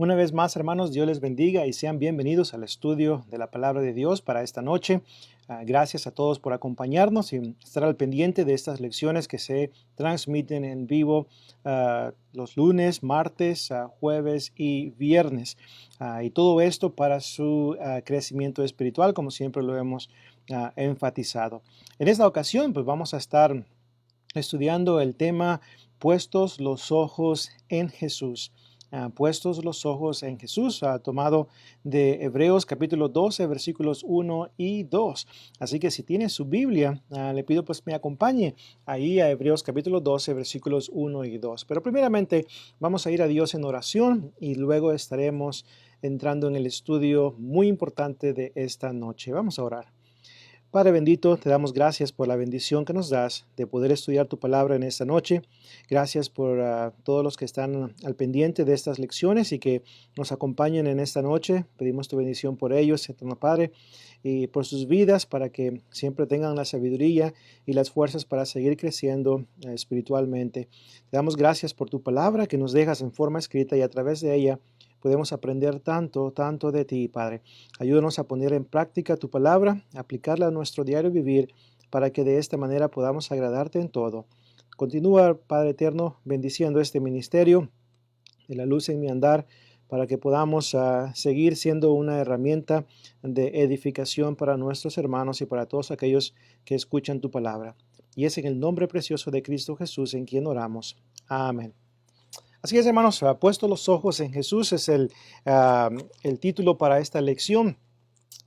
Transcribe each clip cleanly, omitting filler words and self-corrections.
Una vez más, hermanos, Dios les bendiga y sean bienvenidos al estudio de la palabra de Dios para esta noche. Gracias a todos por acompañarnos y estar al pendiente de estas lecciones que se transmiten en vivo los lunes, martes, jueves y viernes. Y todo esto para su crecimiento espiritual, como siempre lo hemos enfatizado. En esta ocasión, pues vamos a estar estudiando el tema Puestos los ojos en Jesús. Puestos los ojos en Jesús, tomado de Hebreos capítulo 12, versículos 1 y 2. Así que si tiene su Biblia, le pido pues me acompañe ahí a Hebreos capítulo 12, versículos 1 y 2. Pero primeramente vamos a ir a Dios en oración y luego estaremos entrando en el estudio muy importante de esta noche. Vamos a orar. Padre bendito, te damos gracias por la bendición que nos das de poder estudiar tu palabra en esta noche. Gracias por todos los que están al pendiente de estas lecciones y que nos acompañen en esta noche. Pedimos tu bendición por ellos, Eterno Padre, y por sus vidas para que siempre tengan la sabiduría y las fuerzas para seguir creciendo espiritualmente. Te damos gracias por tu palabra que nos dejas en forma escrita y a través de ella podemos aprender tanto de ti, Padre. Ayúdanos a poner en práctica tu palabra, aplicarla a nuestro diario vivir, para que de esta manera podamos agradarte en todo. Continúa, Padre eterno, bendiciendo este ministerio de la luz en mi andar, para que podamos seguir siendo una herramienta de edificación para nuestros hermanos y para todos aquellos que escuchan tu palabra. Y es en el nombre precioso de Cristo Jesús en quien oramos. Amén. Así es, hermanos, puesto los ojos en Jesús es el título para esta lección.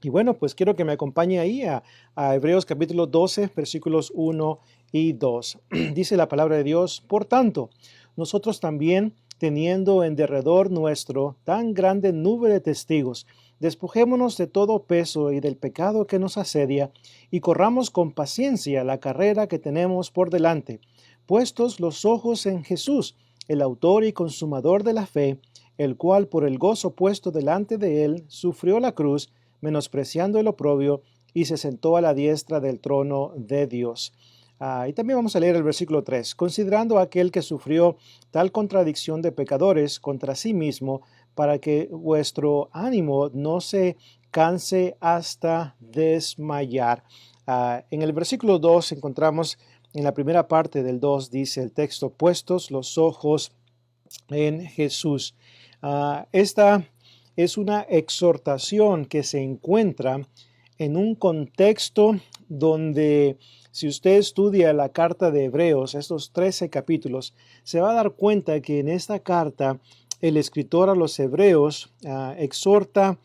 Y bueno, pues quiero que me acompañe ahí a Hebreos capítulo 12, versículos 1 y 2. Dice la palabra de Dios: Por tanto, nosotros también, teniendo en derredor nuestro tan grande nube de testigos, despojémonos de todo peso y del pecado que nos asedia, y corramos con paciencia la carrera que tenemos por delante, puestos los ojos en Jesús, el autor y consumador de la fe, el cual por el gozo puesto delante de él sufrió la cruz, menospreciando el oprobio, y se sentó a la diestra del trono de Dios. Y también vamos a leer el versículo 3. Considerando a aquel que sufrió tal contradicción de pecadores contra sí mismo, para que vuestro ánimo no se canse hasta desmayar. En el versículo 2 encontramos, en la primera parte del 2 dice el texto: puestos los ojos en Jesús. Esta es una exhortación que se encuentra en un contexto donde, si usted estudia la carta de Hebreos, estos 13 capítulos, se va a dar cuenta que en esta carta el escritor a los hebreos exhorta,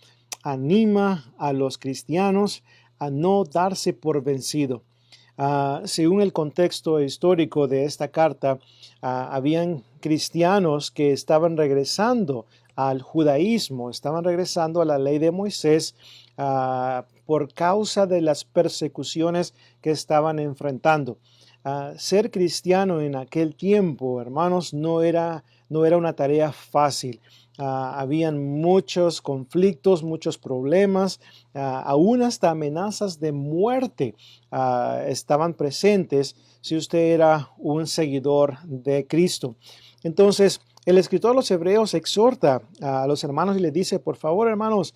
anima a los cristianos a no darse por vencido. Según el contexto histórico de esta carta, habían cristianos que estaban regresando al judaísmo, estaban regresando a la ley de Moisés por causa de las persecuciones que estaban enfrentando. Ser cristiano en aquel tiempo, hermanos, no era una tarea fácil. Habían muchos conflictos, muchos problemas, aún hasta amenazas de muerte estaban presentes si usted era un seguidor de Cristo. Entonces, el escritor de los Hebreos exhorta a los hermanos y les dice: por favor, hermanos,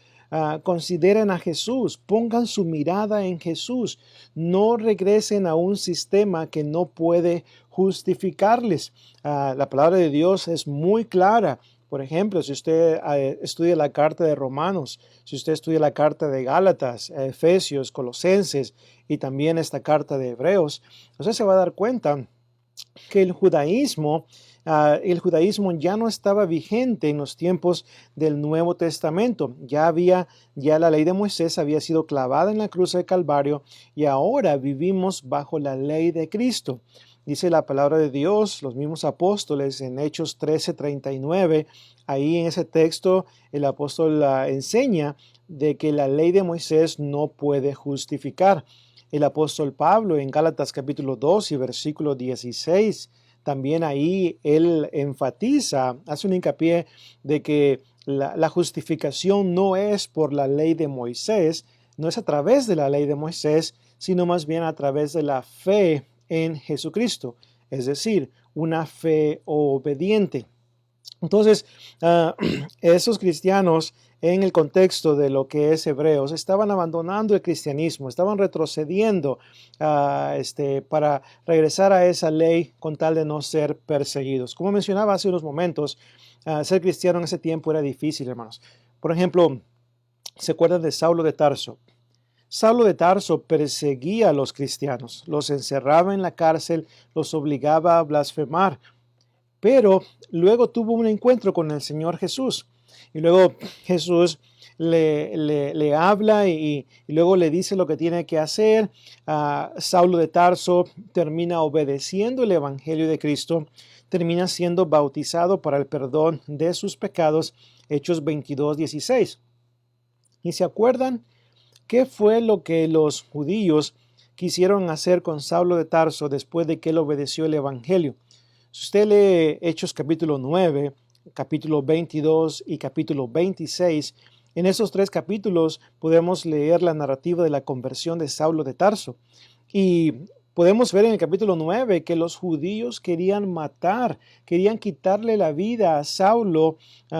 consideren a Jesús, pongan su mirada en Jesús, no regresen a un sistema que no puede justificarles. La palabra de Dios es muy clara. Por ejemplo, si usted estudia la carta de Romanos, si usted estudia la carta de Gálatas, Efesios, Colosenses y también esta carta de Hebreos, usted se va a dar cuenta que el judaísmo ya no estaba vigente en los tiempos del Nuevo Testamento. Ya la ley de Moisés había sido clavada en la cruz del Calvario y ahora vivimos bajo la ley de Cristo. Dice la palabra de Dios, los mismos apóstoles en Hechos 13:39, ahí en ese texto el apóstol enseña de que la ley de Moisés no puede justificar. El apóstol Pablo en Gálatas capítulo 2 y versículo 16, también ahí él enfatiza, hace un hincapié de que la justificación no es por la ley de Moisés, no es a través de la ley de Moisés, sino más bien a través de la fe en Jesucristo, es decir, una fe obediente. Entonces, esos cristianos en el contexto de lo que es Hebreos estaban abandonando el cristianismo, estaban retrocediendo para regresar a esa ley con tal de no ser perseguidos. Como mencionaba hace unos momentos, ser cristiano en ese tiempo era difícil, hermanos. Por ejemplo, ¿se acuerdan de Saulo de Tarso? Saulo de Tarso perseguía a los cristianos, los encerraba en la cárcel, los obligaba a blasfemar, pero luego tuvo un encuentro con el Señor Jesús. Y luego Jesús le habla y luego le dice lo que tiene que hacer. Saulo de Tarso termina obedeciendo el Evangelio de Cristo, termina siendo bautizado para el perdón de sus pecados. Hechos 22:16. ¿Y se acuerdan qué fue lo que los judíos quisieron hacer con Saulo de Tarso después de que él obedeció el Evangelio? Si usted lee Hechos capítulo 9, capítulo 22 y capítulo 26, en esos tres capítulos podemos leer la narrativa de la conversión de Saulo de Tarso. Y podemos ver en el capítulo 9 que los judíos querían matar, querían quitarle la vida a Saulo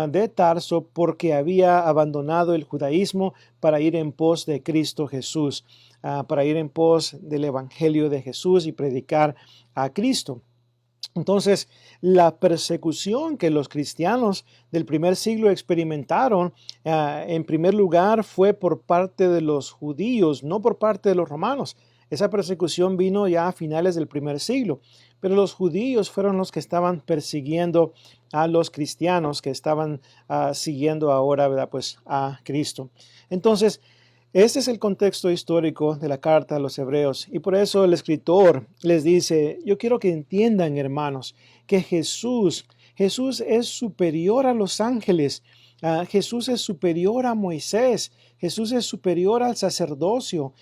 de Tarso porque había abandonado el judaísmo para ir en pos de Cristo Jesús, para ir en pos del Evangelio de Jesús y predicar a Cristo. Entonces, la persecución que los cristianos del primer siglo experimentaron, en primer lugar, fue por parte de los judíos, no por parte de los romanos. Esa persecución vino ya a finales del primer siglo, pero los judíos fueron los que estaban persiguiendo a los cristianos que estaban siguiendo ahora, ¿verdad? Pues a Cristo. Entonces, este es el contexto histórico de la carta a los hebreos y por eso el escritor les dice, yo quiero que entiendan, hermanos, que Jesús es superior a los ángeles, Jesús es superior a Moisés, Jesús es superior al sacerdocio,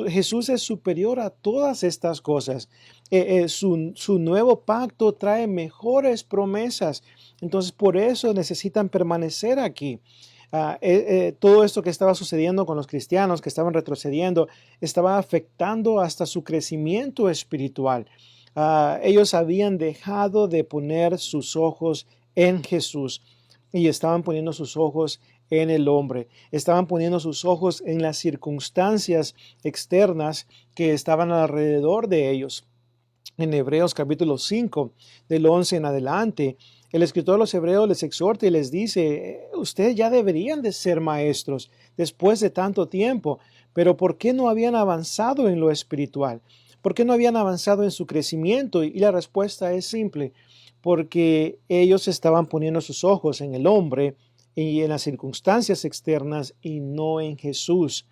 Jesús es superior a todas estas cosas. Su nuevo pacto trae mejores promesas, entonces por eso necesitan permanecer aquí. Todo esto que estaba sucediendo con los cristianos que estaban retrocediendo estaba afectando hasta su crecimiento espiritual. Ellos habían dejado de poner sus ojos en Jesús y estaban poniendo sus ojos en el hombre. Estaban poniendo sus ojos en las circunstancias externas que estaban alrededor de ellos. En Hebreos capítulo 5, del 11 en adelante, el escritor de los Hebreos les exhorta y les dice, ustedes ya deberían de ser maestros después de tanto tiempo, pero ¿por qué no habían avanzado en lo espiritual? ¿Por qué no habían avanzado en su crecimiento? Y la respuesta es simple, porque ellos estaban poniendo sus ojos en el hombre y en las circunstancias externas y no en Jesús.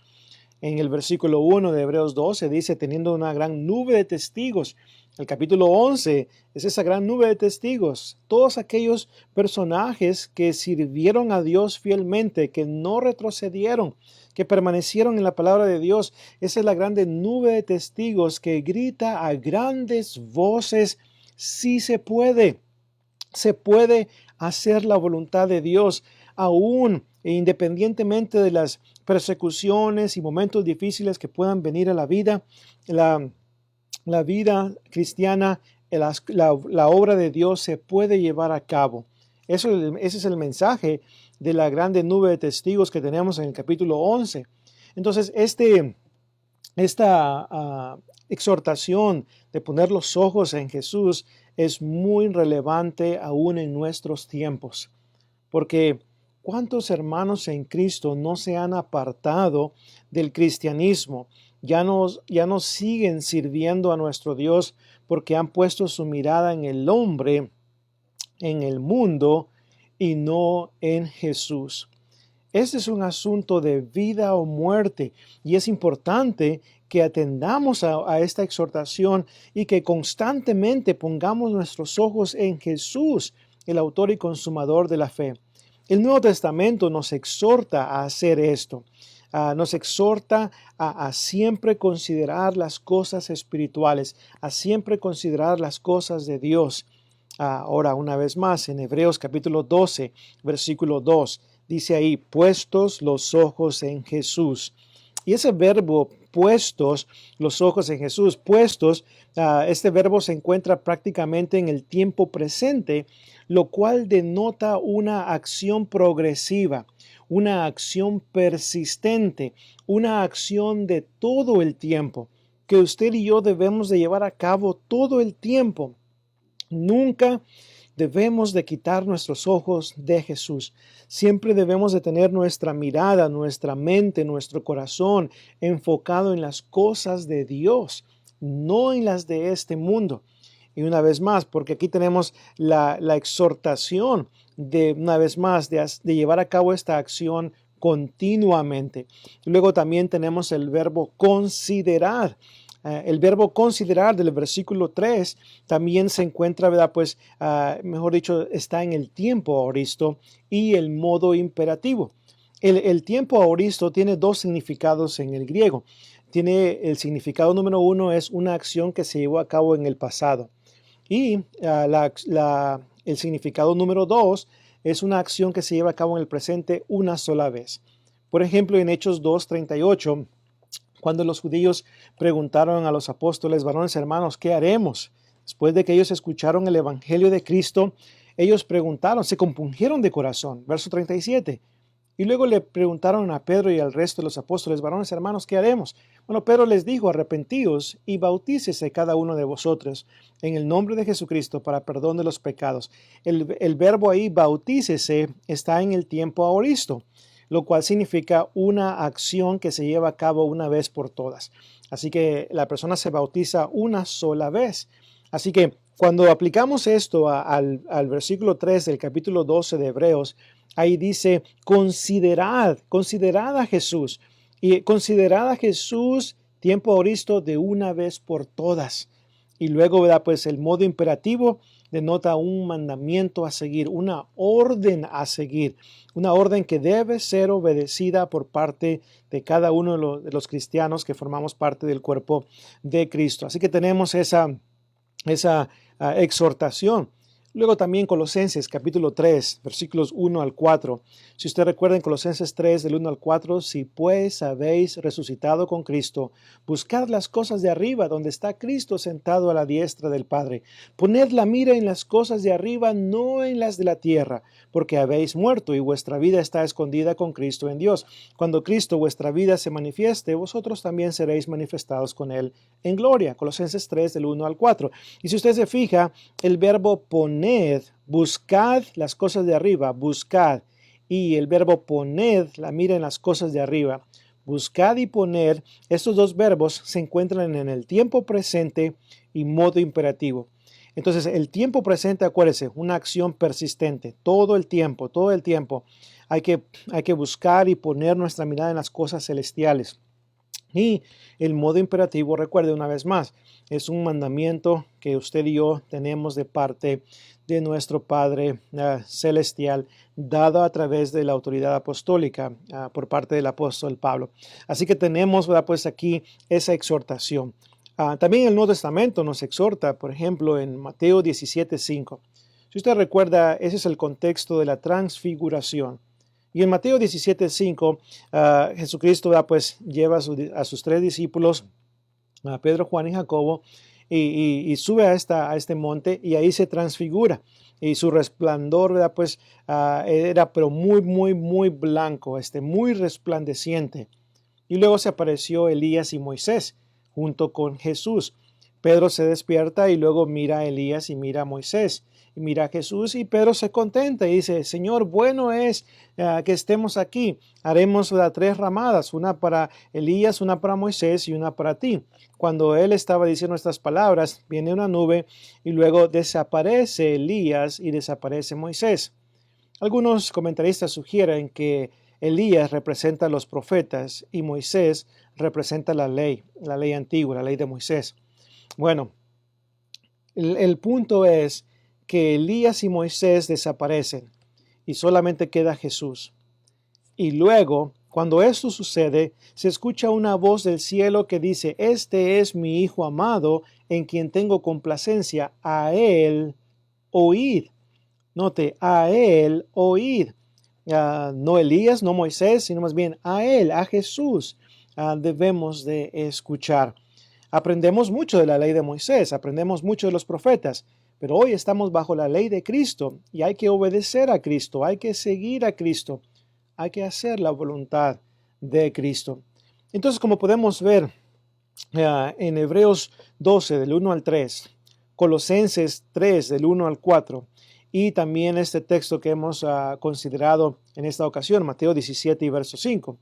En el versículo 1 de Hebreos 12 dice, teniendo una gran nube de testigos. El capítulo 11 es esa gran nube de testigos. Todos aquellos personajes que sirvieron a Dios fielmente, que no retrocedieron, que permanecieron en la palabra de Dios. Esa es la grande nube de testigos que grita a grandes voces, sí se puede. Se puede hacer la voluntad de Dios aún e independientemente de las persecuciones y momentos difíciles que puedan venir a la vida. La vida cristiana, la obra de Dios se puede llevar a cabo. Ese es el mensaje de la grande nube de testigos que tenemos en el capítulo 11. Entonces, esta exhortación de poner los ojos en Jesús es muy relevante aún en nuestros tiempos, porque ¿cuántos hermanos en Cristo no se han apartado del cristianismo? Ya no siguen sirviendo a nuestro Dios porque han puesto su mirada en el hombre, en el mundo y no en Jesús. Este es un asunto de vida o muerte y es importante que atendamos a esta exhortación y que constantemente pongamos nuestros ojos en Jesús, el autor y consumador de la fe. El Nuevo Testamento nos exhorta a hacer esto. Nos exhorta a siempre considerar las cosas espirituales, a siempre considerar las cosas de Dios. Ahora, una vez más, en Hebreos capítulo 12, versículo 2, dice ahí, puestos los ojos en Jesús. Y ese verbo, puestos los ojos en Jesús, puestos, este verbo se encuentra prácticamente en el tiempo presente, lo cual denota una acción progresiva, una acción persistente, una acción de todo el tiempo, que usted y yo debemos de llevar a cabo todo el tiempo. Nunca debemos de quitar nuestros ojos de Jesús. Siempre debemos de tener nuestra mirada, nuestra mente, nuestro corazón enfocado en las cosas de Dios, no en las de este mundo. Y una vez más, porque aquí tenemos la exhortación de, una vez más, de llevar a cabo esta acción continuamente. Luego también tenemos el verbo considerar. El verbo considerar del versículo 3 también se encuentra, ¿verdad? Pues, mejor dicho, está en el tiempo aoristo y el modo imperativo. El tiempo aoristo tiene dos significados en el griego. Tiene el significado número uno, es una acción que se llevó a cabo en el pasado. Y el significado número dos es una acción que se lleva a cabo en el presente una sola vez. Por ejemplo, en Hechos 2:38, cuando los judíos preguntaron a los apóstoles, varones hermanos, ¿qué haremos? Después de que ellos escucharon el evangelio de Cristo, ellos preguntaron, se compungieron de corazón. Verso 37. Y luego le preguntaron a Pedro y al resto de los apóstoles, varones hermanos, ¿qué haremos? Bueno, Pedro les dijo, arrepentíos y bautícese cada uno de vosotros en el nombre de Jesucristo para perdón de los pecados. El verbo ahí, bautícese, está en el tiempo aoristo, lo cual significa una acción que se lleva a cabo una vez por todas. Así que la persona se bautiza una sola vez. Así que cuando aplicamos esto al versículo 3 del capítulo 12 de Hebreos, ahí dice, considerad a Jesús. Y considerad a Jesús, tiempo aoristo, de una vez por todas. Y luego, ¿verdad? Pues el modo imperativo denota un mandamiento a seguir, una orden a seguir, una orden que debe ser obedecida por parte de cada uno de los cristianos que formamos parte del cuerpo de Cristo. Así que tenemos esa exhortación. Luego también Colosenses capítulo 3, versículos 1 al 4. Si usted recuerda en Colosenses 3, del 1 al 4, si pues habéis resucitado con Cristo, buscad las cosas de arriba, donde está Cristo sentado a la diestra del Padre. Poned la mira en las cosas de arriba, no en las de la tierra, porque habéis muerto y vuestra vida está escondida con Cristo en Dios. Cuando Cristo vuestra vida se manifieste, vosotros también seréis manifestados con Él en gloria. Colosenses 3, del 1 al 4. Y si usted se fija, el verbo poned, buscad las cosas de arriba, buscad. Y el verbo poned, la mira en las cosas de arriba. Buscad y poner, estos dos verbos se encuentran en el tiempo presente y modo imperativo. Entonces, el tiempo presente, acuérdese, una acción persistente, todo el tiempo. Hay que buscar y poner nuestra mirada en las cosas celestiales. Y el modo imperativo, recuerde una vez más, es un mandamiento que usted y yo tenemos de parte de nuestro Padre celestial, dado a través de la autoridad apostólica por parte del apóstol Pablo. Así que tenemos, ¿verdad? Pues aquí esa exhortación. También el Nuevo Testamento nos exhorta, por ejemplo, en Mateo 17:5. Si usted recuerda, ese es el contexto de la transfiguración. Y en Mateo 17:5, Jesucristo pues lleva a sus tres discípulos, a Pedro, Juan y Jacobo, y sube a este monte y ahí se transfigura. Y su resplandor, ¿verdad? Pues era pero muy, muy, muy blanco, muy resplandeciente. Y luego se apareció Elías y Moisés junto con Jesús. Pedro se despierta y luego mira a Elías y mira a Moisés. Y mira a Jesús y Pedro se contenta y dice, Señor, bueno es que estemos aquí. Haremos tres ramadas, una para Elías, una para Moisés y una para ti. Cuando él estaba diciendo estas palabras, viene una nube y luego desaparece Elías y desaparece Moisés. Algunos comentaristas sugieren que Elías representa a los profetas y Moisés representa la ley antigua, la ley de Moisés. Bueno, el punto es que Elías y Moisés desaparecen y solamente queda Jesús. Y luego, cuando esto sucede, se escucha una voz del cielo que dice, este es mi Hijo amado, en quien tengo complacencia, a él oíd. Note, a él oíd. No Elías, no Moisés, sino más bien a él, a Jesús, debemos de escuchar. Aprendemos mucho de la ley de Moisés, aprendemos mucho de los profetas, Pero hoy estamos bajo la ley de Cristo y hay que obedecer a Cristo, hay que seguir a Cristo, hay que hacer la voluntad de Cristo. Entonces, como podemos ver en Hebreos 12, del 1 al 3, Colosenses 3, del 1 al 4, y también este texto que hemos considerado en esta ocasión, Mateo 17 y verso 5.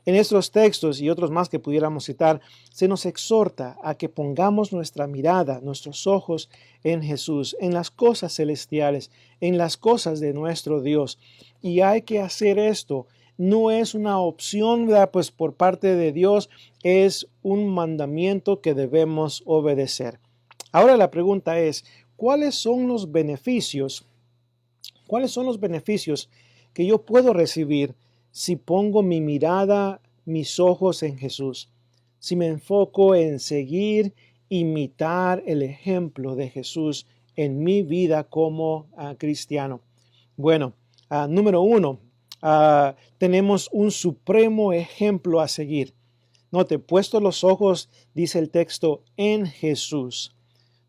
En estos textos y otros más que pudiéramos citar, se nos exhorta a que pongamos nuestra mirada, nuestros ojos en Jesús, en las cosas celestiales, en las cosas de nuestro Dios. Y hay que hacer esto. No es una opción, ¿verdad? Pues por parte de Dios, es un mandamiento que debemos obedecer. Ahora la pregunta es, ¿cuáles son los beneficios? ¿Cuáles son los beneficios que yo puedo recibir si pongo mi mirada, mis ojos en Jesús? Si me enfoco en seguir, imitar el ejemplo de Jesús en mi vida como cristiano. Bueno, número uno, tenemos un supremo ejemplo a seguir. Note, puesto los ojos, dice el texto, en Jesús.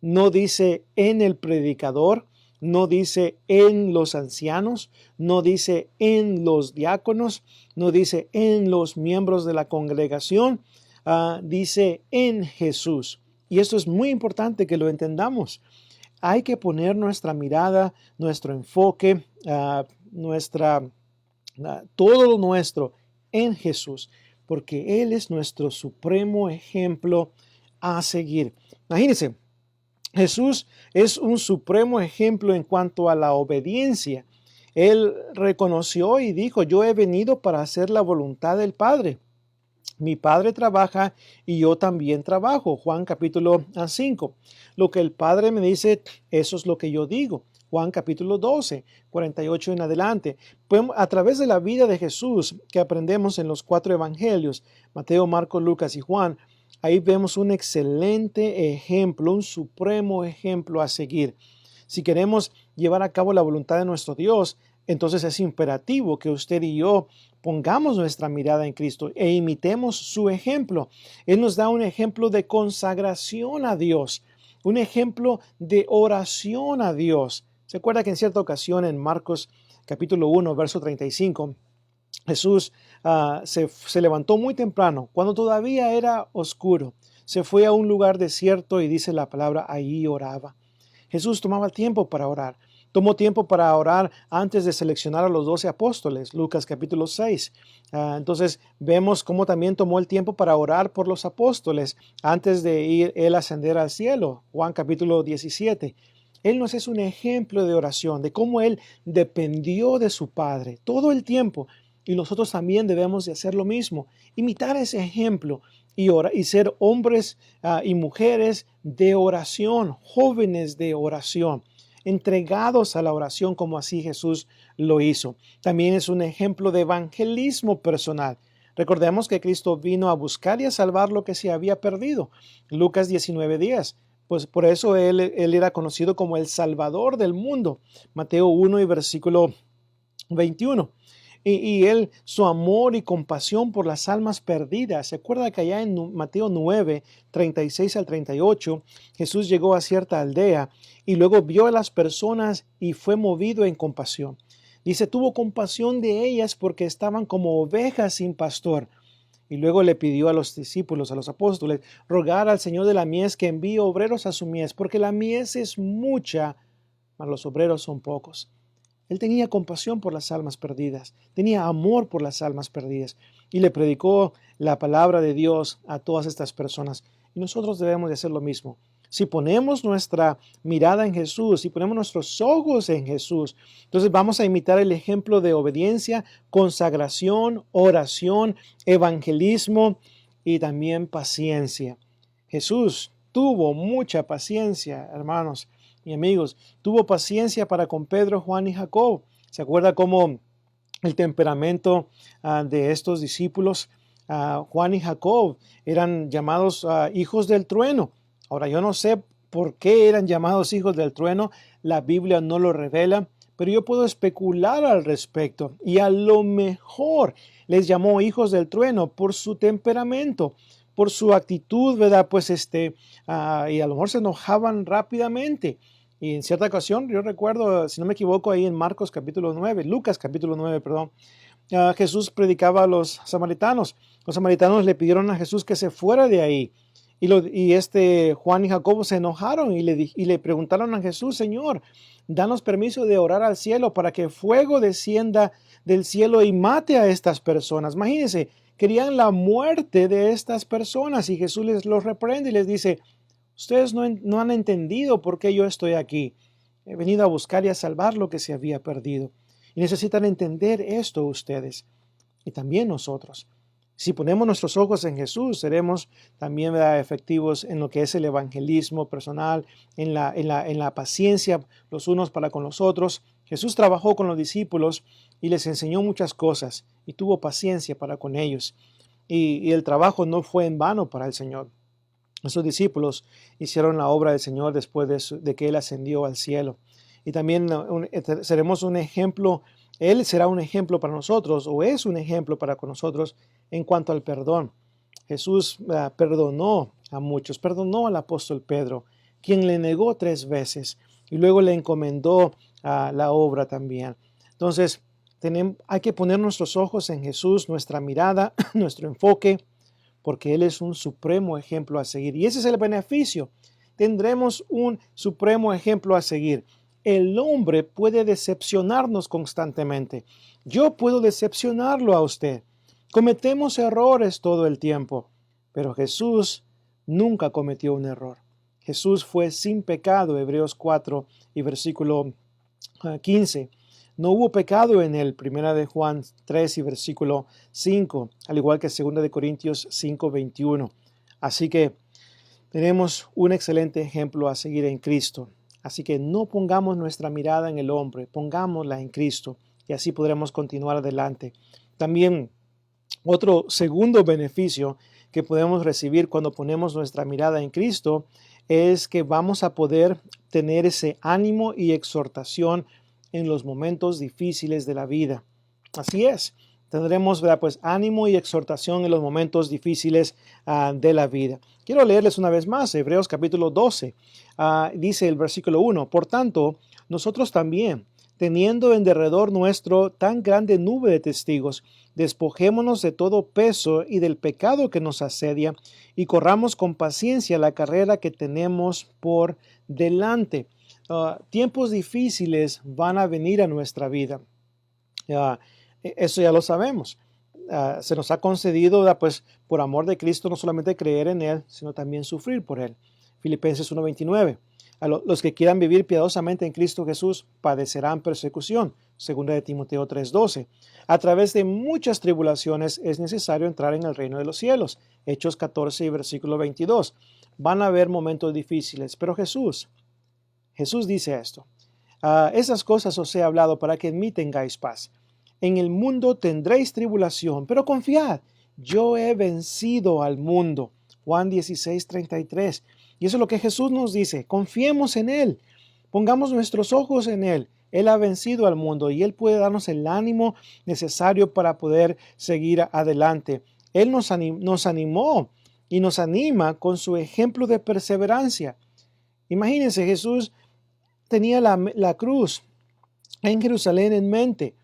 No dice en el predicador, no dice en los ancianos, no dice en los diáconos, no dice en los miembros de la congregación, dice en Jesús. Y esto es muy importante que lo entendamos. Hay que poner nuestra mirada, nuestro enfoque, todo lo nuestro en Jesús, porque Él es nuestro supremo ejemplo a seguir. Imagínense, Jesús es un supremo ejemplo en cuanto a la obediencia. Él reconoció y dijo, yo he venido para hacer la voluntad del Padre. Mi Padre trabaja y yo también trabajo. Juan capítulo 5. Lo que el Padre me dice, eso es lo que yo digo. Juan capítulo 12, 48 en adelante. Pues a través de la vida de Jesús que aprendemos en los 4 evangelios, Mateo, Marcos, Lucas y Juan, ahí vemos un excelente ejemplo, un supremo ejemplo a seguir. Si queremos llevar a cabo la voluntad de nuestro Dios, entonces es imperativo que usted y yo pongamos nuestra mirada en Cristo e imitemos su ejemplo. Él nos da un ejemplo de consagración a Dios, un ejemplo de oración a Dios. ¿Se acuerda que en cierta ocasión en Marcos capítulo 1, verso 35, Jesús se levantó muy temprano, cuando todavía era oscuro. Se fue a un lugar desierto y dice la palabra, ahí oraba. Jesús tomaba tiempo para orar. Tomó tiempo para orar antes de seleccionar a los 12 apóstoles, Lucas capítulo 6. Entonces vemos cómo también tomó el tiempo para orar por los apóstoles antes de ir él a ascender al cielo, Juan capítulo 17. Él nos es un ejemplo de oración, de cómo él dependió de su Padre todo el tiempo. Y nosotros también debemos de hacer lo mismo, imitar ese ejemplo y ser hombres y mujeres de oración, jóvenes de oración, entregados a la oración como así Jesús lo hizo. También es un ejemplo de evangelismo personal. Recordemos que Cristo vino a buscar y a salvar lo que se había perdido. Lucas 19:10. Pues por eso él era conocido como el Salvador del mundo. Mateo 1 y versículo 21. Y él, su amor y compasión por las almas perdidas. Se acuerda que allá en Mateo 9, 36 al 38, Jesús llegó a cierta aldea y luego vio a las personas y fue movido en compasión. Dice, tuvo compasión de ellas porque estaban como ovejas sin pastor. Y luego le pidió a los discípulos, a los apóstoles, rogar al Señor de la mies que envíe obreros a su mies, porque la mies es mucha, mas los obreros son pocos. Él tenía compasión por las almas perdidas, tenía amor por las almas perdidas y le predicó la palabra de Dios a todas estas personas. Y nosotros debemos de hacer lo mismo. Si ponemos nuestra mirada en Jesús, si ponemos nuestros ojos en Jesús, entonces vamos a imitar el ejemplo de obediencia, consagración, oración, evangelismo y también paciencia. Jesús tuvo mucha paciencia, hermanos y amigos, tuvo paciencia para con Pedro, Juan y Jacob. ¿Se acuerda cómo el temperamento de estos discípulos, Juan y Jacob, eran llamados hijos del trueno? Ahora, yo no sé por qué eran llamados hijos del trueno, la Biblia no lo revela, pero yo puedo especular al respecto. Y a lo mejor les llamó hijos del trueno por su temperamento, por su actitud, ¿verdad? Pues y a lo mejor se enojaban rápidamente. Y en cierta ocasión, yo recuerdo, si no me equivoco, ahí en Lucas capítulo 9, perdón, Jesús predicaba a los samaritanos. Los samaritanos le pidieron a Jesús que se fuera de ahí. Y Juan y Jacobo se enojaron y le preguntaron a Jesús: Señor, danos permiso de orar al cielo para que fuego descienda del cielo y mate a estas personas. Imagínense, querían la muerte de estas personas y Jesús los reprende y les dice: ustedes no han entendido por qué yo estoy aquí. He venido a buscar y a salvar lo que se había perdido. Y necesitan entender esto ustedes y también nosotros. Si ponemos nuestros ojos en Jesús, seremos también, ¿verdad?, efectivos en lo que es el evangelismo personal, en la paciencia los unos para con los otros. Jesús trabajó con los discípulos y les enseñó muchas cosas y tuvo paciencia para con ellos. Y el trabajo no fue en vano para el Señor. Esos discípulos hicieron la obra del Señor después de que Él ascendió al cielo. Y también seremos un ejemplo. Él será un ejemplo para nosotros, o es un ejemplo para con nosotros en cuanto al perdón. Jesús perdonó a muchos, perdonó al apóstol Pedro, quien le negó 3 veces y luego le encomendó la obra también. Entonces, hay que poner nuestros ojos en Jesús, nuestra mirada, nuestro enfoque, porque Él es un supremo ejemplo a seguir. Y ese es el beneficio. Tendremos un supremo ejemplo a seguir. El hombre puede decepcionarnos constantemente. Yo puedo decepcionarlo a usted. Cometemos errores todo el tiempo, pero Jesús nunca cometió un error. Jesús fue sin pecado, Hebreos 4 y versículo 15. No hubo pecado en él, primera de Juan 3 y versículo 5, al igual que segunda de Corintios 5, 21. Así que tenemos un excelente ejemplo a seguir en Cristo. Así que no pongamos nuestra mirada en el hombre, pongámosla en Cristo y así podremos continuar adelante. También otro segundo beneficio que podemos recibir cuando ponemos nuestra mirada en Cristo es que vamos a poder tener ese ánimo y exhortación en los momentos difíciles de la vida. Así es, tendremos, ¿verdad?, pues ánimo y exhortación en los momentos difíciles de la vida. Quiero leerles una vez más Hebreos capítulo 12. Dice el versículo 1: Por tanto, nosotros también, teniendo en derredor nuestro tan grande nube de testigos, despojémonos de todo peso y del pecado que nos asedia, y corramos con paciencia la carrera que tenemos por delante. Tiempos difíciles van a venir a nuestra vida. Eso ya lo sabemos. Se nos ha concedido, pues, por amor de Cristo, no solamente creer en Él, sino también sufrir por Él. Filipenses 1:29. Los que quieran vivir piadosamente en Cristo Jesús padecerán persecución. Segunda de Timoteo 3:12. A través de muchas tribulaciones es necesario entrar en el reino de los cielos. Hechos 14 y versículo 22. Van a haber momentos difíciles, pero Jesús dice esto: esas cosas os he hablado para que en mí tengáis paz. En el mundo tendréis tribulación, pero confiad, yo he vencido al mundo. Juan 16:33. Y eso es lo que Jesús nos dice: confiemos en Él, pongamos nuestros ojos en Él. Él ha vencido al mundo y Él puede darnos el ánimo necesario para poder seguir adelante. Él nos animó y nos anima con su ejemplo de perseverancia. Imagínense, Jesús tenía la cruz en Jerusalén en mente.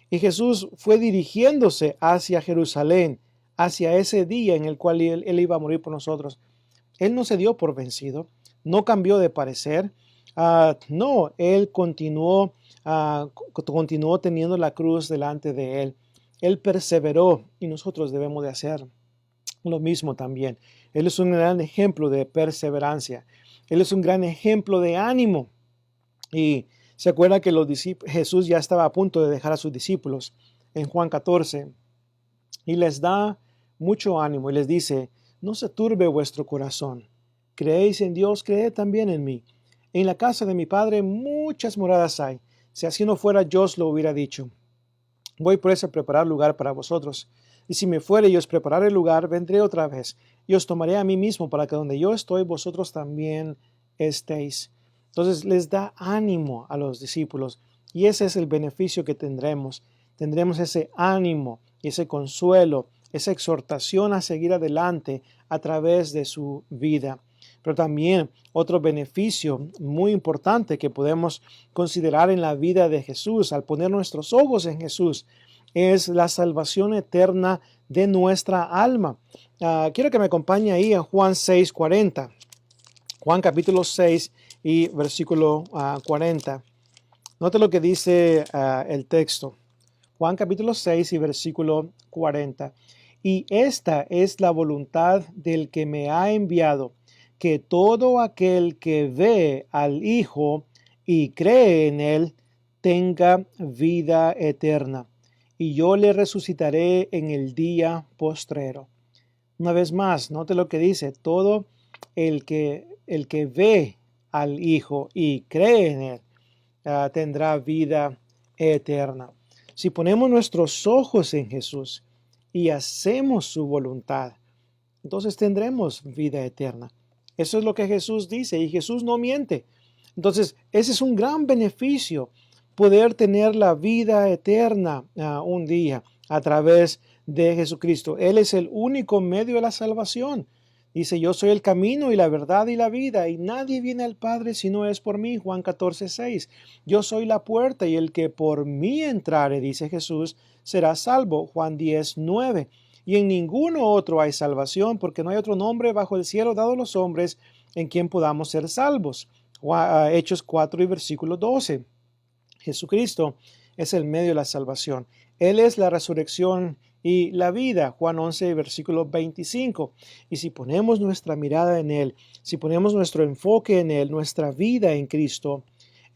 Y Jesús fue dirigiéndose hacia Jerusalén, hacia ese día en el cual él iba a morir por nosotros. Él no se dio por vencido, no cambió de parecer. No, Él continuó teniendo la cruz delante de Él. Él perseveró y nosotros debemos de hacer lo mismo también. Él es un gran ejemplo de perseverancia. Él es un gran ejemplo de ánimo. Y se acuerda que Jesús ya estaba a punto de dejar a sus discípulos en Juan 14 y les da mucho ánimo y les dice: no se turbe vuestro corazón. Creéis en Dios, creed también en mí. En la casa de mi Padre muchas moradas hay. Si así no fuera, yo os lo hubiera dicho. Voy por eso a preparar lugar para vosotros. Y si me fuere y os prepararé lugar, vendré otra vez y os tomaré a mí mismo, para que donde yo estoy, vosotros también estéis. Entonces les da ánimo a los discípulos y ese es el beneficio que tendremos. Tendremos ese ánimo, ese consuelo, esa exhortación a seguir adelante a través de su vida. Pero también otro beneficio muy importante que podemos considerar en la vida de Jesús al poner nuestros ojos en Jesús es la salvación eterna de nuestra alma. Quiero que me acompañe ahí a Juan 6:40. Juan capítulo 6 y versículo 40. Note lo que dice el texto. Juan capítulo 6 y versículo 40. Y esta es la voluntad del que me ha enviado, que todo aquel que ve al Hijo y cree en él tenga vida eterna, y yo le resucitaré en el día postrero. Una vez más, note lo que dice, todo el que ve al Hijo y cree en él tendrá vida eterna. Si ponemos nuestros ojos en Jesús y hacemos su voluntad, entonces tendremos vida eterna. Eso es lo que Jesús dice y Jesús no miente. Entonces, ese es un gran beneficio, poder tener la vida eterna un día a través de Jesucristo. Él es el único medio de la salvación. Dice, yo soy el camino y la verdad y la vida, y nadie viene al Padre si no es por mí. Juan 14:6. Yo soy la puerta, y el que por mí entrare, dice Jesús, será salvo. Juan 10:9. Y en ninguno otro hay salvación, porque no hay otro nombre bajo el cielo dado a los hombres en quien podamos ser salvos. Hechos 4 y versículo 12. Jesucristo es el medio de la salvación. Él es la resurrección y la vida. Juan 11, versículo 25. Y si ponemos nuestra mirada en Él, si ponemos nuestro enfoque en Él, nuestra vida en Cristo,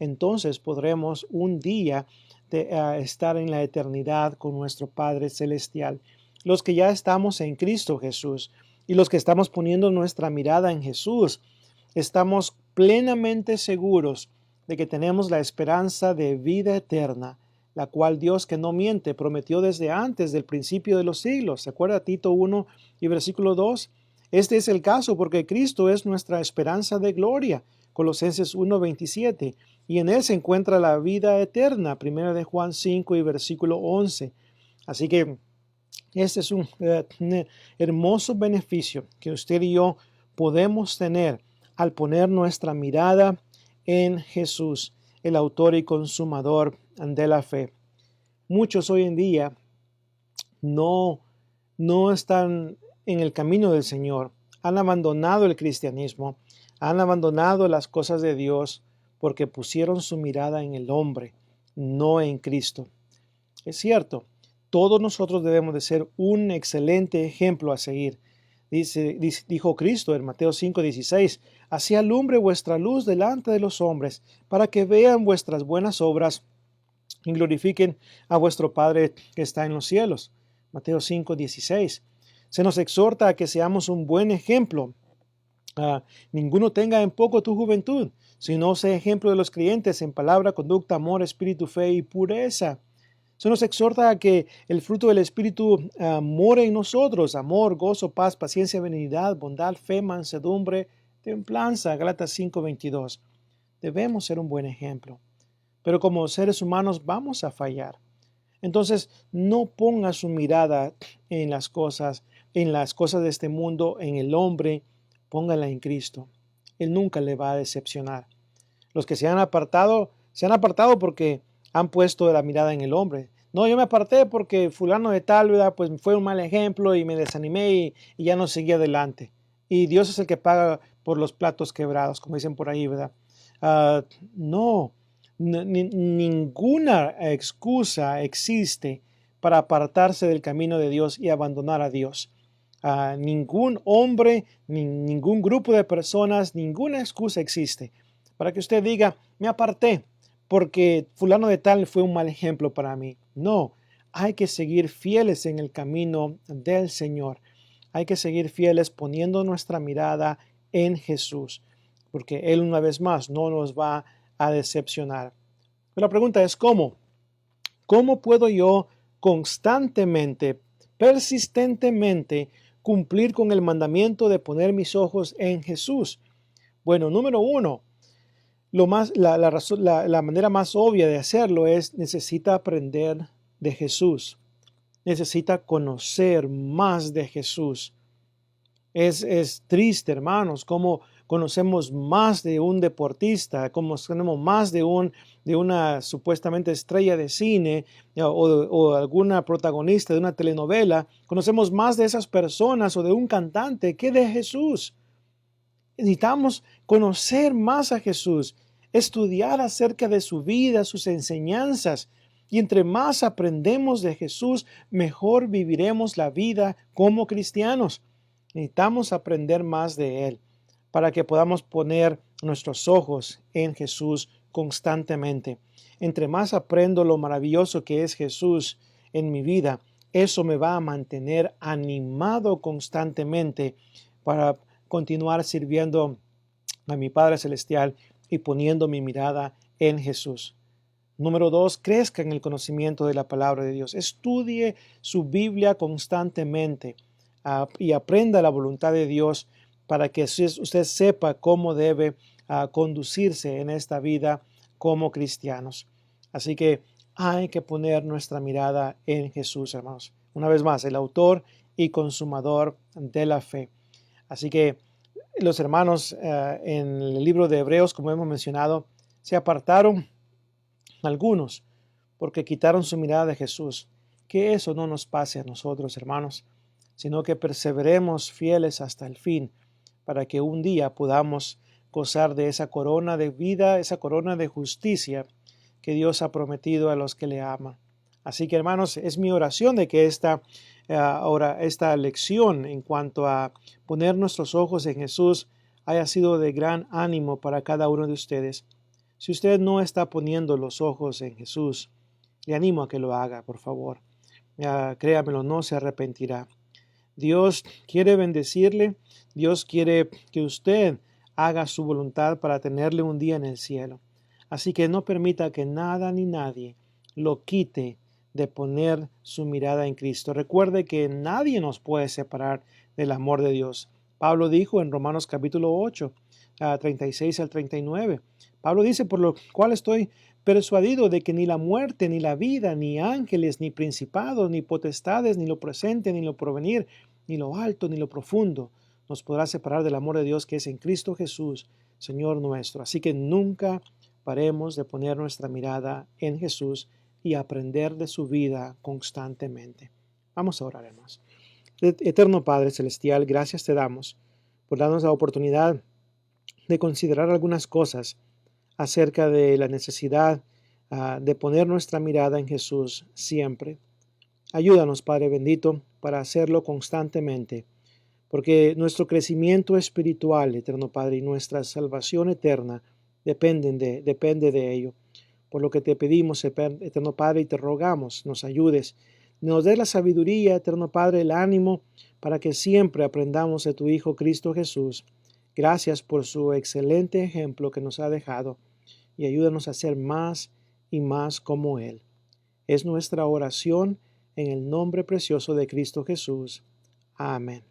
entonces podremos un día estar en la eternidad con nuestro Padre Celestial. Los que ya estamos en Cristo Jesús y los que estamos poniendo nuestra mirada en Jesús, estamos plenamente seguros de que tenemos la esperanza de vida eterna, la cual Dios, que no miente, prometió desde antes del principio de los siglos. ¿Se acuerda Tito 1 y versículo 2? Este es el caso porque Cristo es nuestra esperanza de gloria. Colosenses 1:27. Y en Él se encuentra la vida eterna. 1 de Juan 5 y versículo 11. Así que este es un hermoso beneficio que usted y yo podemos tener al poner nuestra mirada en Jesús, el autor y consumador de la fe. Muchos hoy en día no están en el camino del Señor, han abandonado el cristianismo, han abandonado las cosas de Dios porque pusieron su mirada en el hombre, no en Cristo. Es cierto, todos nosotros debemos de ser un excelente ejemplo a seguir. Dijo Cristo en Mateo 5:16, así alumbre vuestra luz delante de los hombres, para que vean vuestras buenas obras y glorifiquen a vuestro Padre que está en los cielos. Mateo 5:16. Se nos exhorta a que seamos un buen ejemplo. Ninguno tenga en poco tu juventud, sino sea ejemplo de los creyentes en palabra, conducta, amor, espíritu, fe y pureza. Se nos exhorta a que el fruto del Espíritu more en nosotros: amor, gozo, paz, paciencia, benignidad, bondad, fe, mansedumbre, templanza. Gálatas 5:22. Debemos ser un buen ejemplo. Pero como seres humanos vamos a fallar. Entonces, no ponga su mirada en las cosas de este mundo, en el hombre, póngala en Cristo. Él nunca le va a decepcionar. Los que se han apartado porque han puesto la mirada en el hombre. No, yo me aparté porque fulano de tal, ¿verdad? Pues fue un mal ejemplo y me desanimé y ya no seguí adelante. Y Dios es el que paga por los platos quebrados, como dicen por ahí, ¿verdad? No, ninguna excusa existe para apartarse del camino de Dios y abandonar a Dios. Ningún hombre, ningún grupo de personas, ninguna excusa existe para que usted diga, me aparté porque fulano de tal fue un mal ejemplo para mí. No, hay que seguir fieles en el camino del Señor. Hay que seguir fieles poniendo nuestra mirada en Jesús, porque Él una vez más no nos va a decepcionar. Pero la pregunta es, ¿cómo? ¿Cómo puedo yo constantemente, persistentemente, cumplir con el mandamiento de poner mis ojos en Jesús? Bueno, número uno, la manera más obvia de hacerlo es: necesita aprender de Jesús. Necesita conocer más de Jesús. Es triste, hermanos, cómo conocemos más de un deportista, conocemos más de una supuestamente estrella de cine o alguna protagonista de una telenovela, conocemos más de esas personas o de un cantante que de Jesús. Necesitamos conocer más a Jesús, estudiar acerca de su vida, sus enseñanzas. Y entre más aprendemos de Jesús, mejor viviremos la vida como cristianos. Necesitamos aprender más de Él para que podamos poner nuestros ojos en Jesús constantemente. Entre más aprendo lo maravilloso que es Jesús en mi vida, eso me va a mantener animado constantemente para continuar sirviendo a mi Padre Celestial y poniendo mi mirada en Jesús. Número 2, crezca en el conocimiento de la palabra de Dios. Estudie su Biblia constantemente y aprenda la voluntad de Dios para que usted sepa cómo debe conducirse en esta vida como cristianos. Así que hay que poner nuestra mirada en Jesús, hermanos. Una vez más, el autor y consumador de la fe. Así que los hermanos en el libro de Hebreos, como hemos mencionado, se apartaron algunos porque quitaron su mirada de Jesús. Que eso no nos pase a nosotros, hermanos, sino que perseveremos fieles hasta el fin, para que un día podamos gozar de esa corona de vida, esa corona de justicia que Dios ha prometido a los que le aman. Así que, hermanos, es mi oración de que esta lección en cuanto a poner nuestros ojos en Jesús haya sido de gran ánimo para cada uno de ustedes. Si usted no está poniendo los ojos en Jesús, le animo a que lo haga, por favor. Créamelo, no se arrepentirá. Dios quiere bendecirle. Dios quiere que usted haga su voluntad para tenerle un día en el cielo. Así que no permita que nada ni nadie lo quite de poner su mirada en Cristo. Recuerde que nadie nos puede separar del amor de Dios. Pablo dijo en Romanos capítulo 8, 36 al 39. Pablo dice, por lo cual estoy persuadido de que ni la muerte, ni la vida, ni ángeles, ni principados, ni potestades, ni lo presente, ni lo porvenir, ni lo alto, ni lo profundo, nos podrá separar del amor de Dios que es en Cristo Jesús, Señor nuestro. Así que nunca paremos de poner nuestra mirada en Jesús y aprender de su vida constantemente. Vamos a orar, hermanos. Eterno Padre Celestial, gracias te damos por darnos la oportunidad de considerar algunas cosas acerca de la necesidad de poner nuestra mirada en Jesús siempre. Ayúdanos, Padre bendito, para hacerlo constantemente, porque nuestro crecimiento espiritual, eterno Padre, y nuestra salvación eterna depende de ello. Por lo que te pedimos, eterno Padre, y te rogamos, nos ayudes, nos des la sabiduría, eterno Padre, el ánimo, para que siempre aprendamos de tu Hijo Cristo Jesús. Gracias por su excelente ejemplo que nos ha dejado, y ayúdanos a ser más y más como Él. Es nuestra oración en el nombre precioso de Cristo Jesús. Amén.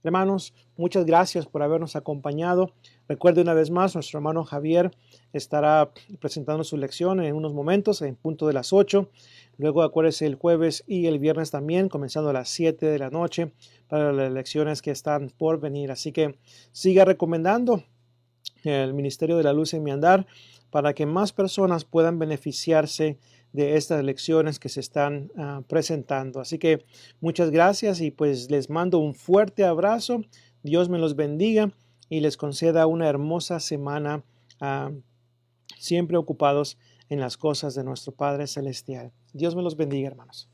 Hermanos, muchas gracias por habernos acompañado. Recuerde una vez más, nuestro hermano Javier estará presentando su lección en unos momentos, en punto de las 8. Luego acuérdese el jueves y el viernes también, comenzando a las 7 de la noche, para las lecciones que están por venir. Así que siga recomendando el Ministerio de la Luz en mi andar para que más personas puedan beneficiarse de estas lecciones que se están presentando. Así que muchas gracias y pues les mando un fuerte abrazo. Dios me los bendiga y les conceda una hermosa semana, siempre ocupados en las cosas de nuestro Padre Celestial. Dios me los bendiga, hermanos.